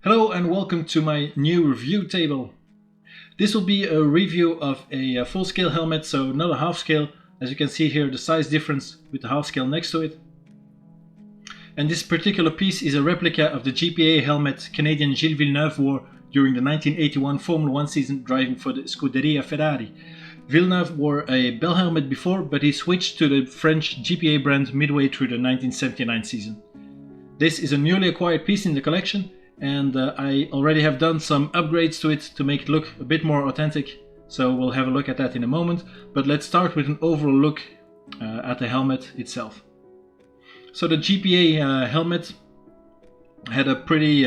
Hello and welcome to my new review table. This will be a review of a full scale helmet, so not a half scale. As you can see here, the size difference with the half scale next to it. And this particular piece is a replica of the GPA helmet Canadian Gilles Villeneuve wore during the 1981 Formula 1 season driving for the Scuderia Ferrari. Villeneuve wore a bell helmet before, but he switched to the French GPA brand midway through the 1979 season. This is a newly acquired piece in the collection, and I already have done some upgrades to it to make it look a bit more authentic, so we'll have a look at that in a moment. But let's start with an overall look at the helmet itself. So the GPA helmet had a pretty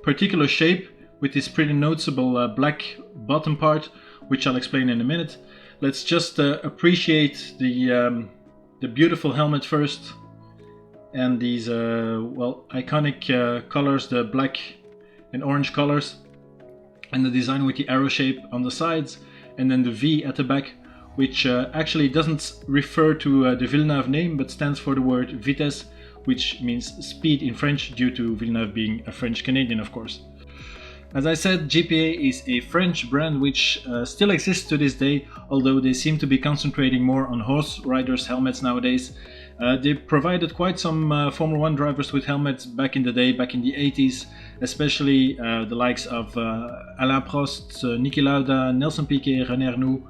particular shape with this pretty noticeable black bottom part, which I'll explain in a minute. Let's just appreciate the beautiful helmet first, and these iconic colors, the black and orange colors, and the design with the arrow shape on the sides, and then the V at the back, which actually doesn't refer to the Villeneuve name, but stands for the word vitesse, which means speed in French, due to Villeneuve being a French Canadian, of course. As I said, GPA is a French brand which still exists to this day, although they seem to be concentrating more on horse riders' helmets nowadays. They provided quite some Formula 1 drivers with helmets back in the day, back in the 80s, especially the likes of Alain Prost, Niki Lauda, Nelson Piquet, René Arnoux,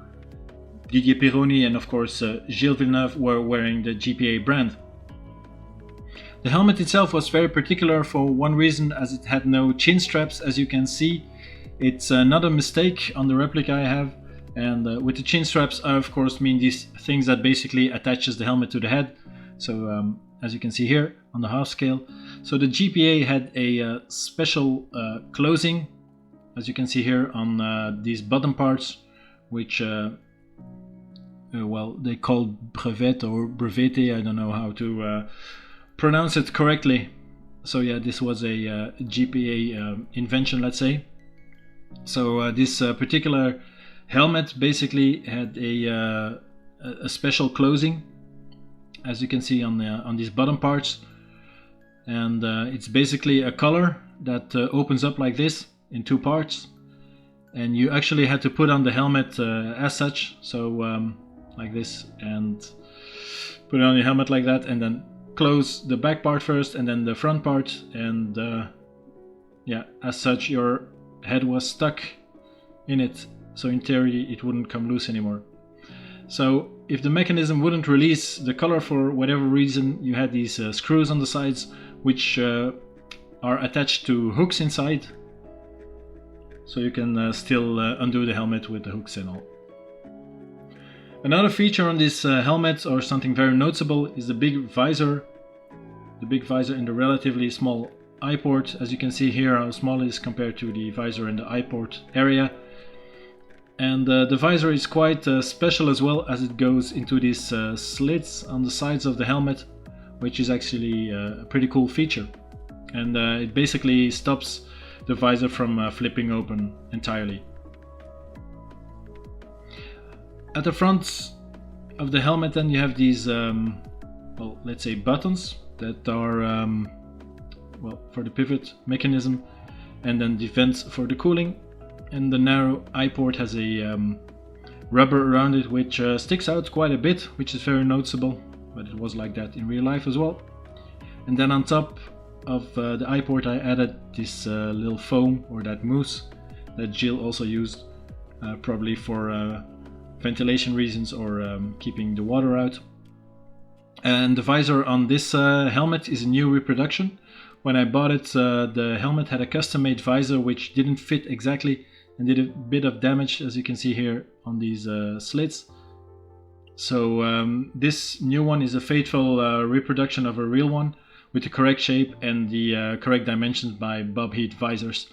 Didier Pironi, and of course Gilles Villeneuve were wearing the GPA brand. The helmet itself was very particular for one reason, as it had no chin straps, as you can see. It's not a mistake on the replica I have, and with the chin straps I of course mean these things that basically attaches the helmet to the head. So as you can see here on the half scale. So the GPA had a special closing, as you can see here on these bottom parts, which they call brevet or brevete, I don't know how to pronounce it correctly. So yeah, this was a GPA invention, let's say. So this particular helmet basically had a special closing, as you can see on these bottom parts, and it's basically a collar that opens up like this in two parts, and you actually had to put on the helmet as such, so like this, and put it on your helmet like that, and then close the back part first and then the front part, and as such your head was stuck in it, so in theory it wouldn't come loose anymore. So if the mechanism wouldn't release the collar for whatever reason, you had these screws on the sides which are attached to hooks inside, so you can still undo the helmet with the hooks and all. Another feature on this helmet, or something very noticeable, is the big visor. The big visor in the relatively small eye port. As you can see here how small it is compared to the visor in the eye port area. And the visor is quite special as well, as it goes into these slits on the sides of the helmet, which is actually a pretty cool feature. And it basically stops the visor from flipping open entirely. At the front of the helmet then you have these, let's say buttons that are for the pivot mechanism, and then the vents for the cooling. And the narrow eye port has a rubber around it which sticks out quite a bit, which is very noticeable, but it was like that in real life as well. And then on top of the eye port I added this little foam, or that mousse that Gilles also used, probably for ventilation reasons, or keeping the water out. And the visor on this helmet is a new reproduction. When I bought it, the helmet had a custom-made visor which didn't fit exactly and did a bit of damage, as you can see here on these slits. So this new one is a faithful reproduction of a real one, with the correct shape and the correct dimensions by Bob Heath visors.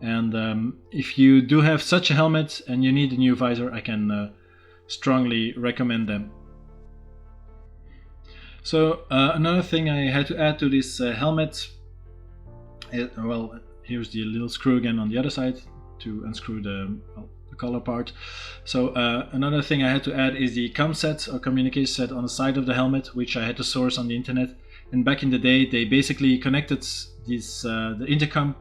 And if you do have such a helmet and you need a new visor, I can strongly recommend them. So another thing I had to add to this helmet, here's the little screw again on the other side to unscrew the collar part. So another thing I had to add is the comm set, or communication set, on the side of the helmet, which I had to source on the internet. And back in the day they basically connected this the intercom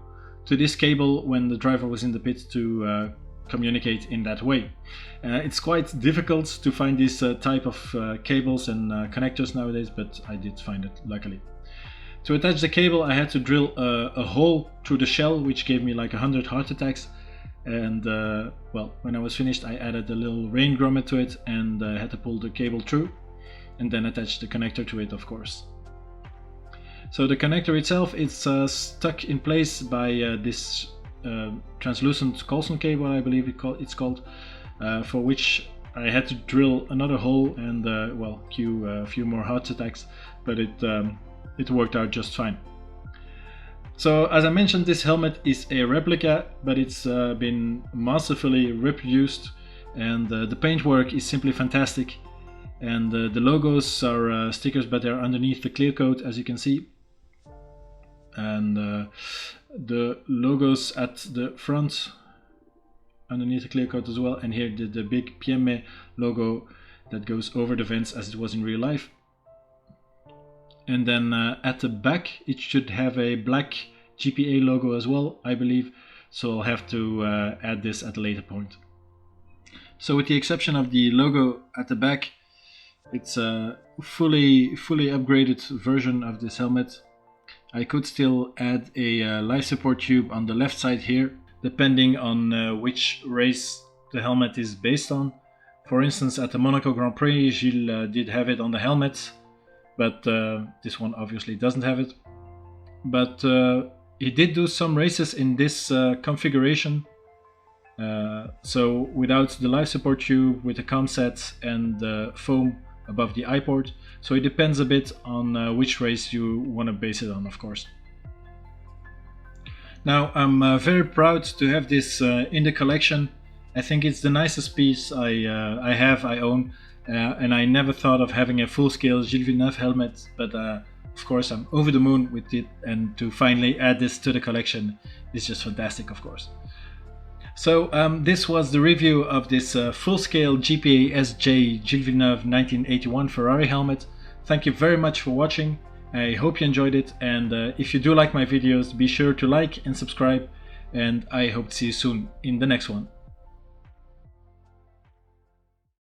to this cable when the driver was in the pit to communicate in that way. It's quite difficult to find this type of cables and connectors nowadays, but I did find it luckily. To attach the cable I had to drill a hole through the shell, which gave me like 100 heart attacks, and well, when I was finished I added a little rain grommet to it and had to pull the cable through and then attach the connector to it, of course. So the connector itself is stuck in place by this translucent Coulson cable, I believe it's called, for which I had to drill another hole and well, cue a few more heart attacks, but it worked out just fine. So as I mentioned, this helmet is a replica, but it's been masterfully reproduced, and the paintwork is simply fantastic, and the logos are stickers, but they're underneath the clear coat, as you can see. And the logos at the front underneath the clear coat as well, and here the big PME logo that goes over the vents as it was in real life. And then at the back it should have a black GPA logo as well, I believe, so I'll have to add this at a later point. So with the exception of the logo at the back, it's a fully upgraded version of this helmet. I could still add a life support tube on the left side here, depending on which race the helmet is based on. For instance, at the Monaco Grand Prix, Gilles did have it on the helmet, but this one obviously doesn't have it. But he did do some races in this configuration, so without the life support tube, with the comm set and the foam above the eye port. So it depends a bit on which race you want to base it on, of course. Now I'm very proud to have this in the collection. I think it's the nicest piece I own, and I never thought of having a full-scale Gilles Villeneuve helmet, but of course I'm over the moon with it, and to finally add this to the collection is just fantastic, of course. So this was the review of this full-scale GPA SJ Gilles Villeneuve 1981 Ferrari helmet. Thank you very much for watching. I hope you enjoyed it, and if you do like my videos, be sure to like and subscribe, and I hope to see you soon in the next one.